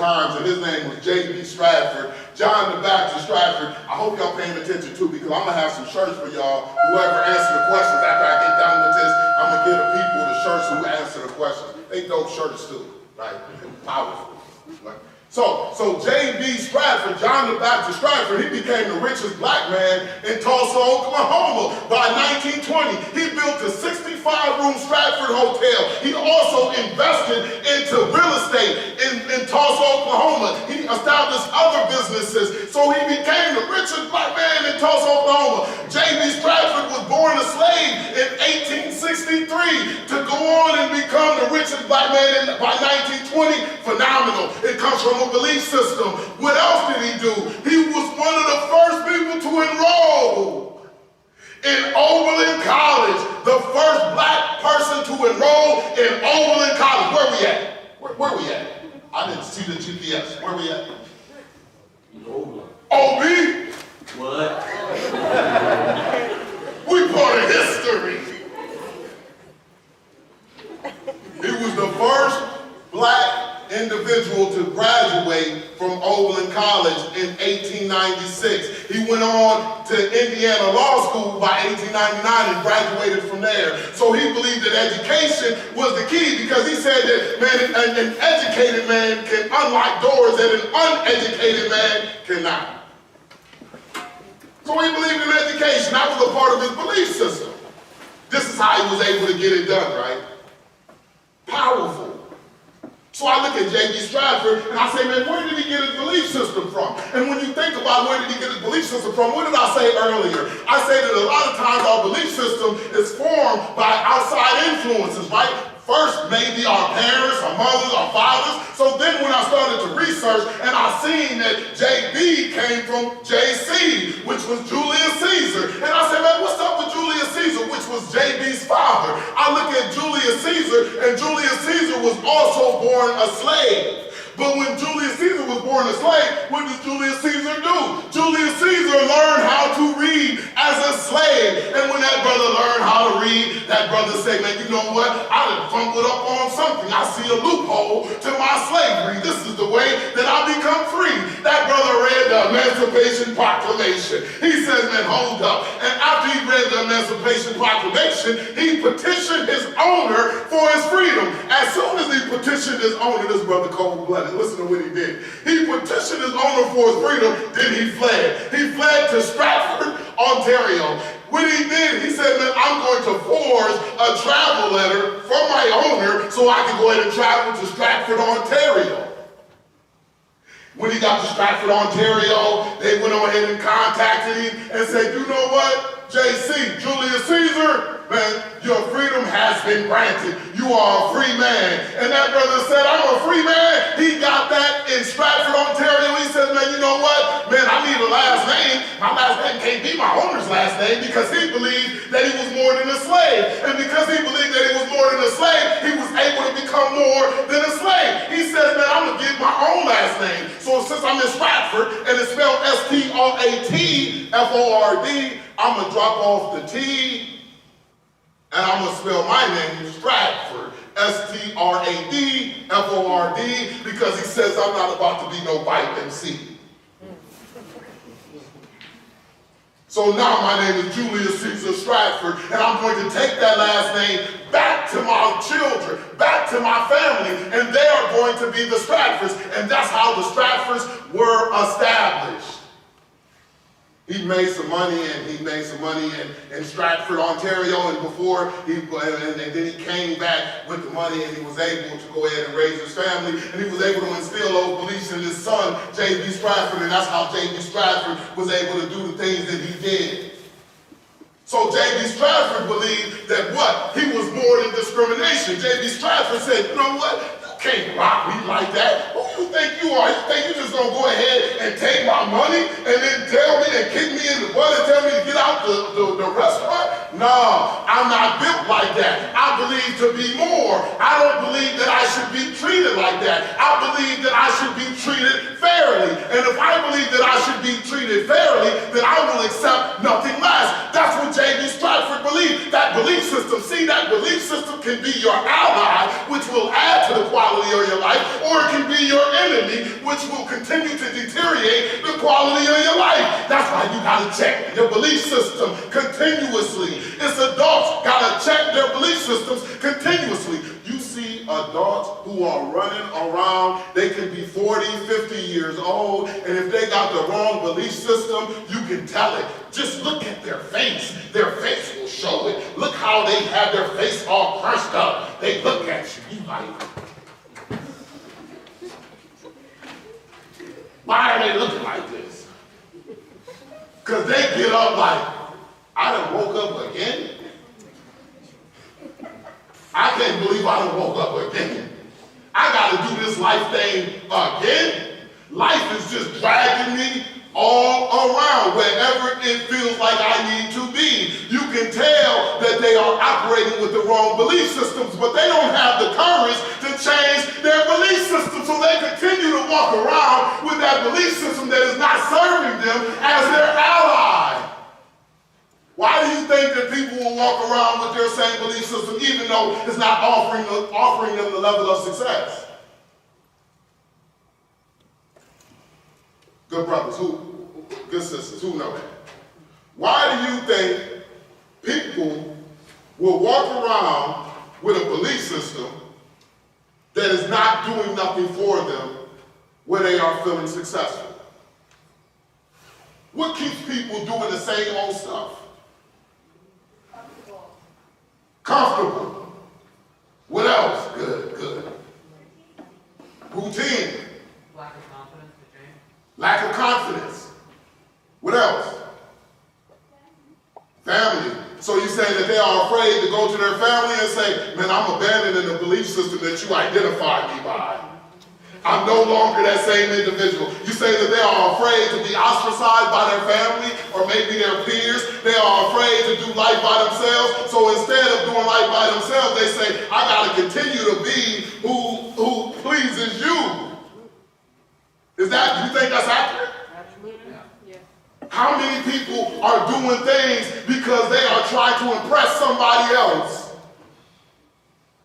times, and his name was J.B. Stratford, John the Baptist Stratford. I hope y'all paying attention too, because I'm gonna have some shirts for y'all. Whoever answers the questions after I get done with this, I'm gonna give the people the shirts who answer the questions. They dope shirts too, right? Powerful. Right? So J.B. Stratford, John the Baptist Stratford, he became the richest black man in Tulsa, Oklahoma. By 1920, he built a 65-room Stratford hotel. He also invested into real estate in Tulsa, Oklahoma. He established other businesses. So he became the richest black man in Tulsa, Oklahoma. J.B. Stratford was born a slave in 1863 to go on and become the richest black man by 1920. Phenomenal. It comes from a belief system. What else did he do? He was one of the first people to enroll in Oberlin College. The first black person to enroll in Oberlin College. Where we at? Where we at? I didn't see the GPS. Where we at? Oberlin. OB? What? We part of history. He was the first black individual to graduate from Oberlin College in 1896. He went on to Indiana Law School by 1899 and graduated from there. So he believed that education was the key, because he said that, man, an educated man can unlock doors that an uneducated man cannot. So he believed in education. That was a part of his belief system. This is how he was able to get it done, right? Powerful. So I look at J.B. Stratford and I say, man, where did he get his belief system from? And when you think about where did he get his belief system from, what did I say earlier? I say that a lot of times our belief system is formed by outside influences, right? First, maybe our parents, our mothers, our fathers. So then when I started to research and I seen that J.B. came from J.C., which was Julius Caesar. And I said, man, what's up with Julius Caesar, which was J.B.'s father? I look at Julius Caesar, and Julius Caesar was also born a slave. But when Julius Caesar was born a slave, what did Julius Caesar do? Julius Caesar learned how to read as a slave. And when that brother learned how to read, that brother said, man, you know what? I done fumbled up on something. I see a loophole to my slavery. This is the way that I become free. That brother read the Emancipation Proclamation. He says, man, hold up. And after he read the Emancipation Proclamation, he petitioned his owner for his freedom. As soon as he petitioned his owner, this brother cold-blooded. Listen to what he did. He petitioned his owner for his freedom, then he fled. He fled to Stratford, Ontario. When he did, he said, man, I'm going to forge a travel letter from my owner so I can go ahead and travel to Stratford, Ontario. When he got to Stratford, Ontario, they went on ahead and contacted him and said, you know what? J.C., Julius Caesar, man, your freedom has been granted. You are a free man. And that brother said, I'm a free man. He got that in Stratford, Ontario. He said, man, you know what? Man, I need a last name. My last name can't be my owner's last name, because he believed that he was more than a slave. And because he believed that he was more than a slave, he was able to become more than a slave. He said, man, I'm going to get my own last name. So since I'm in Stratford, and it's spelled S-T-R-A-T-F-O-R-D, I'm going to drop off the T, and I'm going to spell my name Stratford, S-T-R-A-D-F-O-R-D, because he says I'm not about to be no white MC. So now my name is Julius Caesar Stratford, and I'm going to take that last name back to my children, back to my family, and they are going to be the Stratfords, and that's how the Stratfords were established. He made some money, and he made some money in Stratford, Ontario, and then he came back with the money, and he was able to go ahead and raise his family, and he was able to instill those beliefs in his son, J.B. Stratford, and that's how J.B. Stratford was able to do the things that he did. So J.B. Stratford believed that what? He was more than discrimination. J.B. Stratford said, you know what? You can't rock me like that. Who you think you are? You think you just gonna go ahead and take my money and then tell me and kick me in the butt and tell me to get out the restaurant? No, I'm not built like that. I believe to be more. I don't believe that I should be treated like that. I believe that I should be treated fairly. And if I believe that I should be treated fairly, then I will accept nothing less. That's what J.B. Stratford believed. That belief system, see, that belief system can be your ally, which will add to the quality of your life, or it can be your enemy, which will continue to deteriorate the quality of your life. That's why you gotta check your belief system continuously. It's adults gotta check their belief systems continuously. You see adults who are running around, they can be 40, 50 years old, and if they got the wrong belief system, you can tell it. Just look at their face. Their face will show it. Look how they have their face all crushed up. They look at you, you like, why are they looking like this? Because they get up like, I done woke up again. I can't believe I done woke up again. I got to do this life thing again. Life is just dragging me all around wherever it feels like I need to be. You can tell that they are operating with the wrong belief systems, but they don't have the courage to change their belief system, so they continue to walk around with that belief system that is not serving them as their ally. Why do you think that people will walk around with their same belief system even though it's not offering them the level of success? Good brothers, good sisters, who know that? Why do you think people will walk around with a belief system that is not doing nothing for them where they are feeling successful? What keeps people doing the same old stuff? Comfortable. What else? Good. Routine. Lack of confidence to change. Lack of confidence. What else? Family. So you say that they are afraid to go to their family and say, man, I'm abandoning the belief system that you identified me by. I'm no longer that same individual. You say that they are afraid to be ostracized by their family or maybe their peers. They are afraid to do life by themselves. So instead of doing life by themselves, they say, I got to continue to be who pleases you. Do you think that's accurate? Absolutely. Yeah. How many people are doing things because they are trying to impress somebody else?